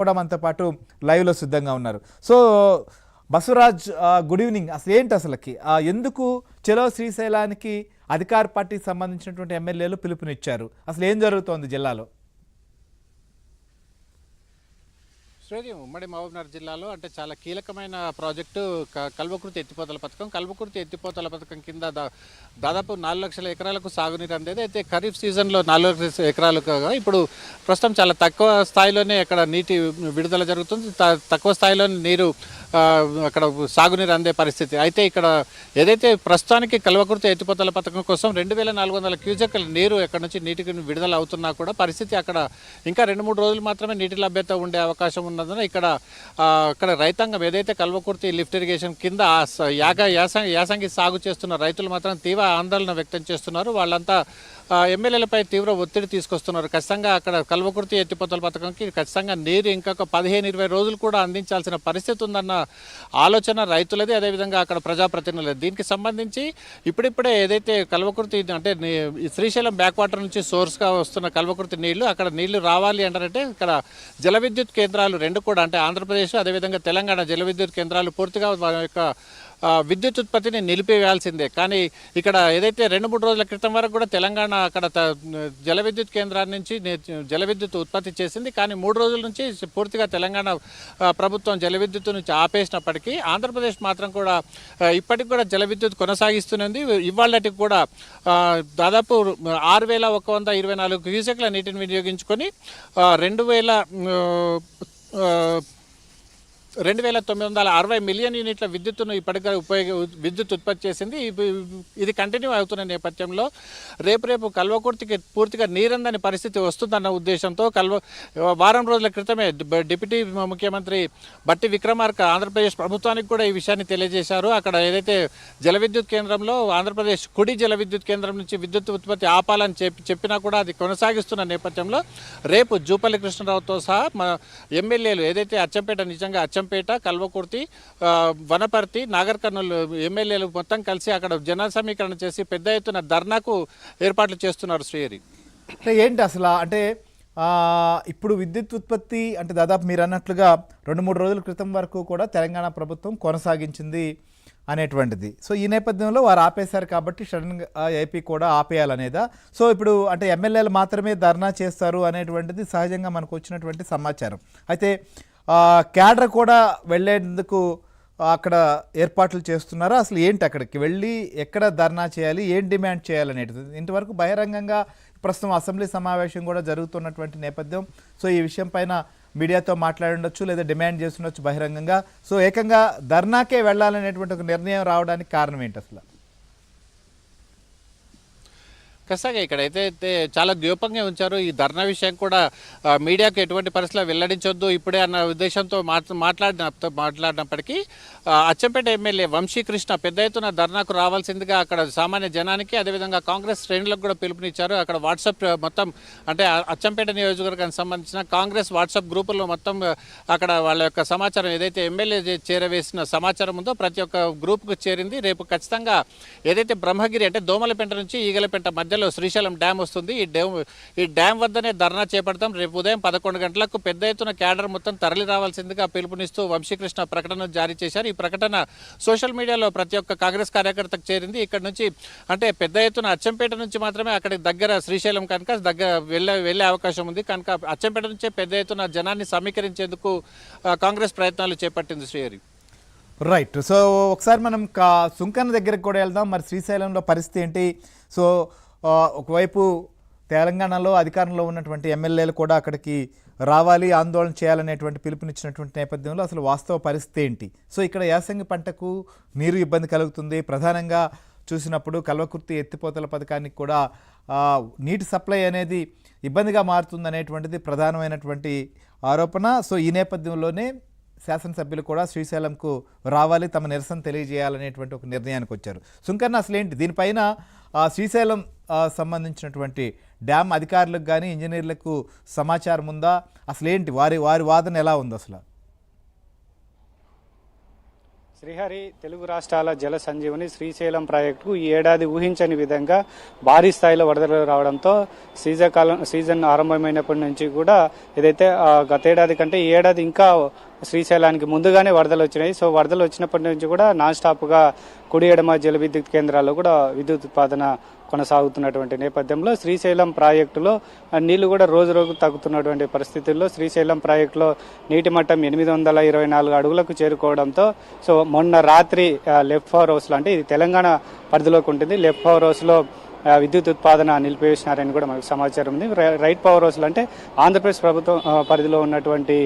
కూడా మనతో పాటు లైవ్లో సిద్ధంగా ఉన్నారు. So Basavaraj, good evening. అసలు ఏంటి అసలుకి ఎందుకు చలో శ్రీశైలానికి అధికార పార్టీకి సంబంధించినటువంటి ఎమ్మెల్యేలు పిలుపునిచ్చారు? అసలు ఏం జరుగుతోంది జిల్లాలో? శ్రేణి ఉమ్మడి మహబూబ్నగర్ జిల్లాలో అంటే చాలా కీలకమైన ప్రాజెక్టు కల్వకుర్తి ఎత్తిపోతల పథకం. కల్వకుర్తి ఎత్తిపోతల పథకం కింద దాదాపు 4 లక్షల ఎకరాలకు సాగునీరు అందేది. అయితే ఖరీఫ్ సీజన్లో 4 లక్షల ఎకరాలు కాగా ఇప్పుడు ప్రస్తుతం చాలా తక్కువ స్థాయిలోనే అక్కడ నీటి విడుదల జరుగుతుంది. తక్కువ స్థాయిలో నీరు అక్కడ సాగునీరు అందే పరిస్థితి. అయితే ఇక్కడ ఏదైతే ప్రస్తుతానికి కల్వకుర్తి ఎత్తిపోతల పథకం కోసం 2400 క్యూసెక్ల నీరు ఎక్కడ నుంచి నీటికి విడుదల అవుతున్నా కూడా పరిస్థితి అక్కడ ఇంకా 2-3 రోజులు మాత్రమే నీటి లభ్యత ఉండే అవకాశం ఉన్నందున ఇక్కడ రైతాంగం ఏదైతే కల్వకుర్తి లిఫ్ట్ ఇరిగేషన్ కింద యాసంగి సాగు చేస్తున్న రైతులు మాత్రం తీవ్ర ఆందోళన వ్యక్తం చేస్తున్నారు. వాళ్ళంతా ఎమ్మెల్యేలపై తీవ్ర ఒత్తిడి తీసుకొస్తున్నారు. ఖచ్చితంగా అక్కడ కల్వకుర్తి ఎత్తిపోతల పథకంకి ఖచ్చితంగా నీరు ఇంకొక 15-20 రోజులు కూడా అందించాల్సిన పరిస్థితి ఉందన్న ఆలోచన రైతులది, అదేవిధంగా అక్కడ ప్రజాప్రతినిధులది. దీనికి సంబంధించి ఇప్పుడిప్పుడే ఏదైతే కల్వకుర్తి అంటే శ్రీశైలం బ్యాక్ వాటర్ నుంచి సోర్స్గా వస్తున్న కల్వకుర్తి నీళ్లు అక్కడ నీళ్లు రావాలి అంటారంటే ఇక్కడ జల విద్యుత్ కేంద్రాలు 2 కూడా అంటే ఆంధ్రప్రదేశ్ అదేవిధంగా తెలంగాణ జల విద్యుత్ కేంద్రాలు పూర్తిగా వారి యొక్క విద్యుత్ ఉత్పత్తిని నిలిపివేయాల్సిందే. కానీ ఇక్కడ ఏదైతే 2-3 రోజుల క్రితం వరకు కూడా తెలంగాణ అక్కడ జల విద్యుత్ కేంద్రాల నుంచి జల విద్యుత్ ఉత్పత్తి చేసింది. కానీ 3 రోజుల నుంచి పూర్తిగా తెలంగాణ ప్రభుత్వం జల విద్యుత్ నుంచి ఆపేసినప్పటికీ ఆంధ్రప్రదేశ్ మాత్రం కూడా ఇప్పటికి కూడా జల విద్యుత్ కొనసాగిస్తున్నది. ఇవాళకి కూడా దాదాపు 6124 క్యూసెక్ల నీటిని వినియోగించుకొని 2960 మిలియన్ యూనిట్ల విద్యుత్తును ఇప్పటికే విద్యుత్ ఉత్పత్తి చేసింది. ఇది కంటిన్యూ అవుతున్న నేపథ్యంలో రేపు కల్వకుర్తికి పూర్తిగా నీరందని పరిస్థితి వస్తుందన్న ఉద్దేశంతో వారం రోజుల క్రితమే డిప్యూటీ ముఖ్యమంత్రి బట్టి విక్రమార్క ఆంధ్రప్రదేశ్ ప్రభుత్వానికి కూడా ఈ విషయాన్ని తెలియజేశారు. అక్కడ ఏదైతే జల విద్యుత్ కేంద్రంలో ఆంధ్రప్రదేశ్ కుడి జల విద్యుత్ కేంద్రం నుంచి విద్యుత్ ఉత్పత్తి ఆపాలని చెప్పినా కూడా అది కొనసాగిస్తున్న నేపథ్యంలో రేపు జూపల్లి కృష్ణరావుతో సహా ఎమ్మెల్యేలు ఏదైతే అచ్చంపేట, కల్వకుర్తి, వనపర్తి, నాగర్ కర్నూలు ఎమ్మెల్యేలు మొత్తం కలిసి అక్కడ జన సమీకరణ చేసి పెద్ద ఎత్తున ధర్నాకు ఏర్పాట్లు చేస్తున్నారు. శ్రీహరి, అంటే ఏంటి అసలు అంటే ఇప్పుడు విద్యుత్ ఉత్పత్తి అంటే దాదాపు మీరు అన్నట్లుగా 2-3 రోజుల క్రితం వరకు కూడా తెలంగాణ ప్రభుత్వం కొనసాగించింది అనేటువంటిది. సో ఈ నేపథ్యంలో వారు ఆపేశారు కాబట్టి సడన్గా ఏపీ కూడా ఆపేయాలనేదా? సో ఇప్పుడు అంటే ఎమ్మెల్యేలు మాత్రమే ధర్నా చేస్తారు అనేటువంటిది సహజంగా మనకు వచ్చినటువంటి సమాచారం. అయితే క్యాడర్ కూడా వెళ్ళేందుకు అక్కడ ఏర్పాట్లు చేస్తున్నారా? అసలు ఏంటి అక్కడికి వెళ్ళి ఎక్కడ ధర్నా చేయాలి, ఏం డిమాండ్ చేయాలనేది ఇంతవరకు బహిరంగంగా ప్రస్తుతం అసెంబ్లీ సమావేశం కూడా జరుగుతున్నటువంటి నేపథ్యం. సో ఈ విషయం పైన మీడియాతో మాట్లాడి ఉండొచ్చు లేదా డిమాండ్ చేస్తుండొచ్చు బహిరంగంగా. సో ఏకంగా ధర్నాకే వెళ్ళాలనేటువంటి ఒక నిర్ణయం రావడానికి కారణం ఏంటి అసలు? ఖచ్చితంగా ఇక్కడైతే చాలా ద్యోపంగా ఉంచారు. ఈ ధర్నా విషయం కూడా మీడియాకు ఎటువంటి పరిస్థితుల్లో వెల్లడించొద్దు ఇప్పుడే అన్న ఉద్దేశంతో మాట్లాడినప్పటికీ అచ్చంపేట ఎమ్మెల్యే వంశీకృష్ణ పెద్ద ఎత్తున ధర్నాకు రావాల్సిందిగా అక్కడ సామాన్య జనానికి అదేవిధంగా కాంగ్రెస్ శ్రేణులకు కూడా పిలుపునిచ్చారు. అక్కడ వాట్సాప్ మొత్తం అంటే అచ్చంపేట నియోజకవర్గానికి సంబంధించిన కాంగ్రెస్ వాట్సాప్ గ్రూపుల్లో మొత్తం అక్కడ వాళ్ళ యొక్క సమాచారం ఏదైతే ఎమ్మెల్యే చేరవేసిన సమాచారం ఉందో ప్రతి ఒక్క గ్రూప్కు చేరింది. రేపు ఖచ్చితంగా ఏదైతే బ్రహ్మగిరి అంటే దోమలపెంట నుంచి ఈగలపెంట మధ్యలో శ్రీశైలం డ్యామ్ వస్తుంది. ఈ డ్యామ్ వద్దనే ధర్నా చేపడతాం. రేపు ఉదయం 11 గంటలకు పెద్ద ఎత్తున క్యాడర్ మొత్తం తరలి రావాల్సిందిగా పిలుపునిస్తూ వంశీకృష్ణ ప్రకటన జారీ చేశారు. ఈ ప్రకటన సోషల్ మీడియాలో ప్రతి ఒక్క కాంగ్రెస్ కార్యకర్తకు చేరింది. ఇక్కడ నుంచి అంటే పెద్ద ఎత్తున అచ్చంపేట నుంచి మాత్రమే అక్కడికి దగ్గర శ్రీశైలం కనుక వెళ్ళే అవకాశం ఉంది కనుక అచ్చంపేట నుంచే పెద్ద ఎత్తున జనాన్ని సమీకరించేందుకు కాంగ్రెస్ ప్రయత్నాలు చేపట్టింది. శ్రీహరి, రైట్. సో ఒకసారి మనం సుంకన్న దగ్గరికి కూడా వెళ్దాం. మరి శ్రీశైలంలో పరిస్థితి ఏంటి? సో ఒకవైపు తెలంగాణలో అధికారంలో ఉన్నటువంటి ఎమ్మెల్యేలు కూడా అక్కడికి రావాలి, ఆందోళన చేయాలనేటువంటి పిలుపునిచ్చినటువంటి నేపథ్యంలో అసలు వాస్తవ పరిస్థితి ఏంటి? సో ఇక్కడ యాసంగి పంటకు నీరు ఇబ్బంది కలుగుతుంది. ప్రధానంగా చూసినప్పుడు కల్వకుర్తి ఎత్తిపోతల పథకానికి కూడా నీటి సప్లై అనేది ఇబ్బందిగా మారుతుందనేటువంటిది ప్రధానమైనటువంటి ఆరోపణ. సో ఈ నేపథ్యంలోనే శాసనసభ్యులు కూడా శ్రీశైలంకు రావాలి, తమ నిరసన తెలియజేయాలనేటువంటి ఒక నిర్ణయానికి వచ్చారు. సుంకన్న, అసలేంటి దీనిపైన శ్రీశైలం సంబంధించినటువంటి డ్యామ్ అధికారులకు కానీ ఇంజనీర్లకు సమాచారం ఉందా? అసలేంటి వారి వాదన ఎలా ఉంది అసలు? శ్రీహరి తెలుగు రాష్ట్రాల జల సంజీవని శ్రీశైలం ప్రాజెక్టుకు ఈ ఏడాది ఊహించని విధంగా భారీ స్థాయిలో వరదలు రావడంతో సీజన్ ఆరంభమైనప్పటి నుంచి కూడా ఏదైతే గతేడాది కంటే ఈ ఏడాది ఇంకా శ్రీశైలానికి ముందుగానే వరదలు వచ్చినాయి. సో వరదలు వచ్చినప్పటి నుంచి కూడా నాన్ స్టాప్గా కుడి ఎడమ జల విద్యుత్ కేంద్రాల్లో కూడా విద్యుత్ ఉత్పాదన కొనసాగుతున్నటువంటి నేపథ్యంలో శ్రీశైలం ప్రాజెక్టులో నీళ్లు కూడా రోజు రోజు తగ్గుతున్నటువంటి పరిస్థితుల్లో శ్రీశైలం ప్రాజెక్టులో నీటి మట్టం 824 అడుగులకు చేరుకోవడంతో సో మొన్న రాత్రి లెఫ్ట్ పవర్ హౌస్లో, అంటే ఇది తెలంగాణ పరిధిలోకి ఉంటుంది, లెఫ్ట్ పవర్ హౌస్లో విద్యుత్ ఉత్పాదన నిలిపివేసినారని కూడా మనకు సమాచారం ఉంది. రైట్ పవర్ హౌస్లు అంటే ఆంధ్రప్రదేశ్ ప్రభుత్వం పరిధిలో ఉన్నటువంటి